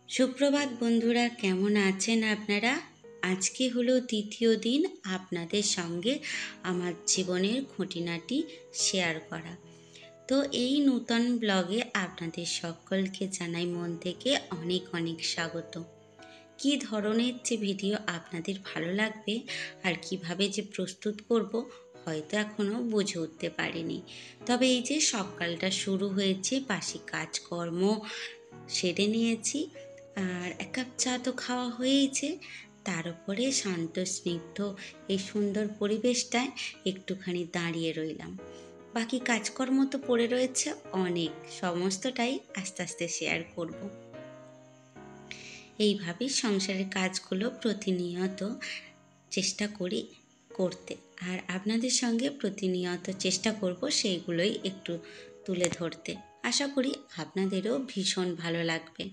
সুপ্রভাত বন্ধুরা, কেমন আছেন আপনারা? আজকে হলো দ্বিতীয় দিন আপনাদের সঙ্গে আমার জীবনের খুঁটিনাটি শেয়ার করা। তো এই নূতন ব্লগে আপনাদের সকলকে জানাই মন থেকে অনেক অনেক স্বাগত। কী ধরনের যে ভিডিও আপনাদের ভালো লাগবে আর কিভাবে যে প্রস্তুত করব হয়তো এখনও বুঝে উঠতে পারিনি। তবে এই যে সকালটা শুরু হয়েছে, বাসি কাজকর্ম সেরে নিয়েছি, আর এক কাপ চা তো খাওয়া হয়েইছে। তার উপরে শান্ত স্নিগ্ধ এই সুন্দর পরিবেশটায় একটুখানি দাঁড়িয়ে রইলাম। বাকি কাজকর্ম তো পড়ে রয়েছে অনেক, সমস্তটাই আস্তে আস্তে শেয়ার করব। এইভাবেই সংসারের কাজগুলো প্রতিনিয়ত চেষ্টা করি করতে, আর আপনাদের সঙ্গে প্রতিনিয়ত চেষ্টা করব সেইগুলোই একটু তুলে ধরতে। আশা করি আপনাদেরও ভীষণ ভালো লাগবে।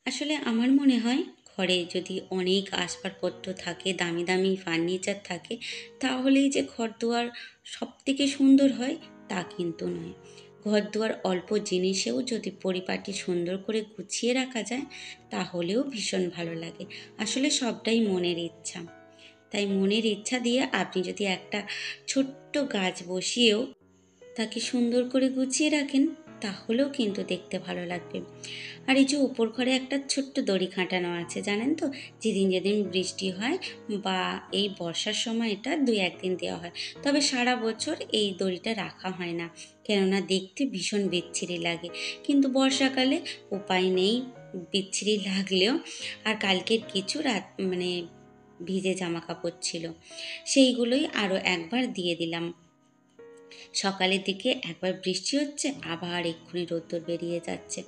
আসলে আমার মনে হয় ঘরে যদি অনেক আসবাবপত্র থাকে, দামি দামি ফার্নিচার থাকে, তাহলেই যে ঘরদুয়ার সব থেকে সুন্দর হয় তা কিন্তু নয়। ঘরদুয়ার অল্প জিনিসেও যদি পরিপাটি সুন্দর করে গুছিয়ে রাখা যায় তাহলেও ভীষণ ভালো লাগে। আসলে সবটাই মনের ইচ্ছা। তাই মনের ইচ্ছা দিয়ে আপনি যদি একটা ছোট্ট গাছ বসিয়েও তাকে সুন্দর করে গুছিয়ে রাখেন তাহলেও কিন্তু দেখতে ভালো লাগবে। আর এই যে উপর ঘরে একটা ছোট্ট দড়ি খাটানো আছে, জানেন তো, যেদিন যেদিন বৃষ্টি হয় বা এই বর্ষার সময় এটা 2-1 দিন দেওয়া হয়। তবে সারা বছর এই দড়িটা রাখা হয় না, কেননা দেখতে ভীষণ বিচ্ছিরি লাগে। কিন্তু বর্ষাকালে উপায় নেই, বিচ্ছিরি লাগলেও। আর কালকের কিছু রাত ভিজে জামা কাপড় ছিল, সেইগুলোই আরও একবার দিয়ে দিলাম। সকালের দিকে একবার বৃষ্টি হচ্ছে, আবার এক্ষুনি রোদ্দুর বেরিয়ে যাচ্ছে।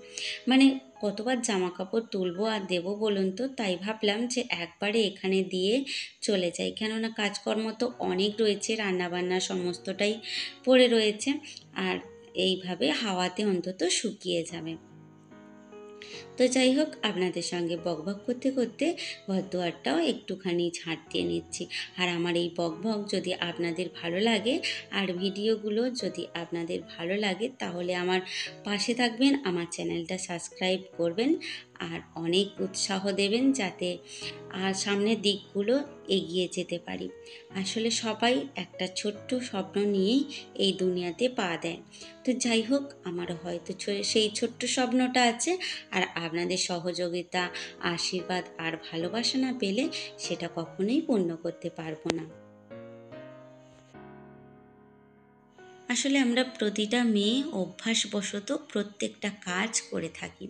কতবার জামা কাপড় তুলবো আর দেবো বলুন তো? তাই ভাবলাম যে একবারে এখানে দিয়ে চলে যাই, কেননা কাজকর্ম তো অনেক রয়েছে, রান্নাবান্না সমস্তটাই পড়ে রয়েছে, আর এইভাবে হাওয়াতে অন্তত শুকিয়ে যাবে। তো যাই হোক, আপনাদের সঙ্গে বকবক করতে করতে ঘরদুয়ারটাও একটুখানি ঝাঁট দিয়ে নিচ্ছি। আর আমার এই বকবক যদি আপনাদের ভালো লাগে আর ভিডিওগুলো যদি আপনাদের ভালো লাগে তাহলে আমার পাশে থাকবেন, আমার চ্যানেলটা সাবস্ক্রাইব করবেন আর অনেক উৎসাহ দেবেন যাতে আর সামনের দিকগুলো এগিয়ে যেতে পারি। আসলে সবাই একটা ছোট্ট স্বপ্ন নিয়েই এই দুনিয়াতে পা দেয়। তো যাই হোক, আমার হয়তো সেই ছোট্ট স্বপ্নটা আছে, আর আপনাদের সহযোগিতা, আশীর্বাদ আর ভালোবাসা না পেলে সেটা কখনোই পূর্ণ করতে পারবো না। আসলে আমরা প্রতিটা মেয়ে অভ্যাসবশত প্রত্যেকটা কাজ করে থাকি।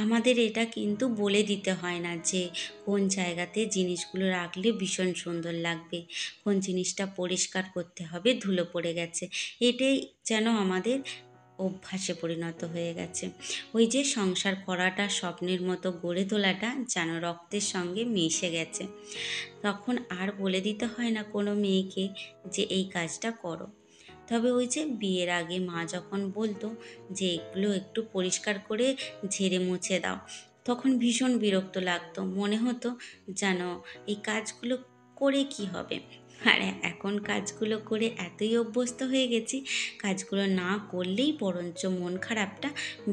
আমাদের এটা কিন্তু বলে দিতে হয় না যে কোন জায়গাতে জিনিসগুলো রাখলে ভীষণ সুন্দর লাগবে, কোন জিনিসটা পরিষ্কার করতে হবে, ধুলো পড়ে গেছে। এটাই যেন আমাদের অভ্যাসে পরিণত হয়ে গেছে। ওই যে সংসার করাটা, স্বপ্নের মতো গড়ে তোলাটা যেন রক্তের সঙ্গে মিশে গেছে। তখন আর বলে দিতে হয় না কোনো মেয়েকে যে এই কাজটা করো। তবে ওই যে বিয়ের আগে মা যখন বলতো যে এগুলো একটু পরিষ্কার করে ঝেড়ে মুছে দাও, তখন ভীষণ বিরক্ত লাগতো। মনে হতো যেন এই কাজগুলো করে কি হবে। আর এখন কাজগুলো করে এতই অভ্যস্ত হয়ে গেছি, কাজগুলো না করলেই বরঞ্চ মন খারাপটা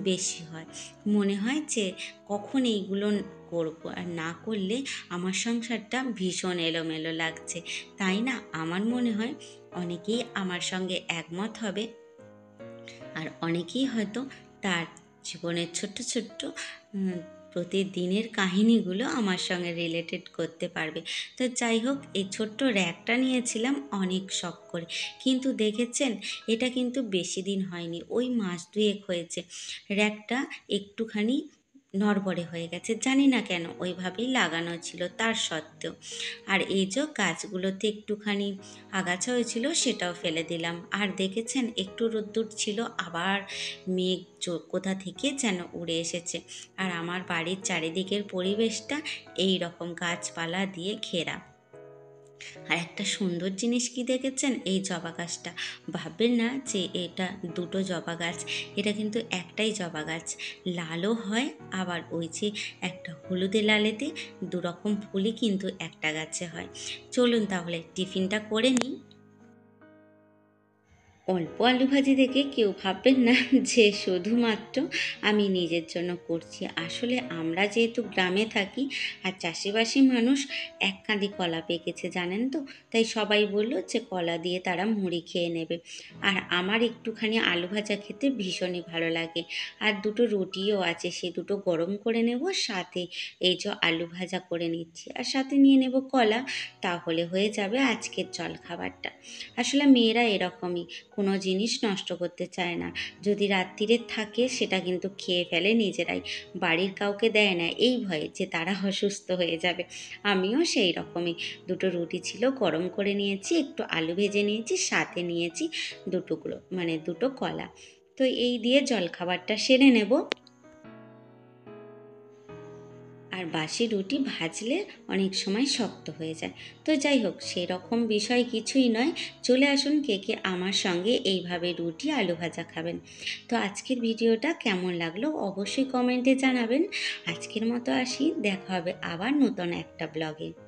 বেশি হয়। মনে হয় যে কখন এইগুলো করব, আর না করলে আমার সংসারটা ভীষণ এলোমেলো লাগছে। তাই না? আমার মনে হয় অনেকেই আমার সঙ্গে একমত হবে, আর অনেকেই হয়তো তার জীবনের ছোট্ট ছোট্ট প্রতিদিনের কাহিনীগুলো আমার সঙ্গে রিলেটেড করতে পারবে। তো যাই হোক, এই ছোট্ট র্যাকটা নিয়েছিলাম অনেক শখ করে, কিন্তু দেখেছেন এটা কিন্তু বেশি দিন হয়নি, ওই মাস 2 হয়েছে। র্যাকটা একটুখানি নড়বড়ে হয়ে গেছে, জানি না কেন, ওইভাবেই লাগানো ছিল তার সত্ত্বেও। আর এই যে গাছগুলোতে একটুখানি আগাছা হয়েছিল সেটাও ফেলে দিলাম। আর দেখেছেন একটু রোদ্দুর ছিল, আবার মেঘ কোথা থেকে যেন উড়ে এসেছে। আর আমার বাড়ির চারিদিকের পরিবেশটা এই রকম গাছপালা দিয়ে ঘেরা। আর একটা সুন্দর জিনিস কি দেখেছেন? এই জবা গাছটা। ভাববেন না যে এটা দুটো জবা গাছ, এটা কিন্তু একটাই জবা গাছ। লালও হয়, আবার ওই যে একটা হলুদে লালেতে দুরকম ফুলই কিন্তু একটা গাছে হয়। চলুন তাহলে টিফিনটা করে নিই। অল্প আলু ভাজি দেখে কেউ ভাববেন না যে শুধুমাত্র আমি নিজের জন্য করছি। আসলে আমরা যেহেতু গ্রামে থাকি আর চাষিবাসী মানুষ, এক কাঁদি কলা পেকেছে জানেন তো, তাই সবাই বলল যে কলা দিয়ে তারা মুড়ি খেয়ে নেবে। আর আমার একটুখানি আলু ভাজা খেতে ভীষণই ভালো লাগে। আর দুটো রুটিও আছে, সে দুটো গরম করে নেব, সাথে এই যে আলু ভাজা করে নিচ্ছি আর সাথে নিয়ে নেব কলা। তাহলে হয়ে যাবে আজকের জলখাবারটা। আসলে মেয়েরা এরকমই, কোনো জিনিস নষ্ট করতে চায় না। যদি রাত্রিরে থাকে সেটা কিন্তু খেয়ে ফেলে নিজেরাই, বাড়ির কাউকে দেয় না এই ভয়ে যে তারা অসুস্থ হয়ে যাবে। আমিও সেই রকমই, দুটো রুটি ছিল গরম করে নিয়েছি, একটু আলু ভেজে নিয়েছি, সাথে নিয়েছি দুটুকরো মানে দুটো কলা। তো এই দিয়ে জলখাবারটা সেরে নেব। আর বাসি রুটি ভাজলে অনেক সময় শক্ত হয়ে যায়। তো যাই হোক, সেরকম বিষয় কিছুই নয়। চলে আসুন কে কে আমার সঙ্গে এইভাবে রুটি আলু ভাজা খাবেন। তো আজকের ভিডিওটা কেমন লাগলো অবশ্যই কমেন্টে জানাবেন। আজকের মতো আসি, দেখা হবে আবার নতুন একটা ব্লগে।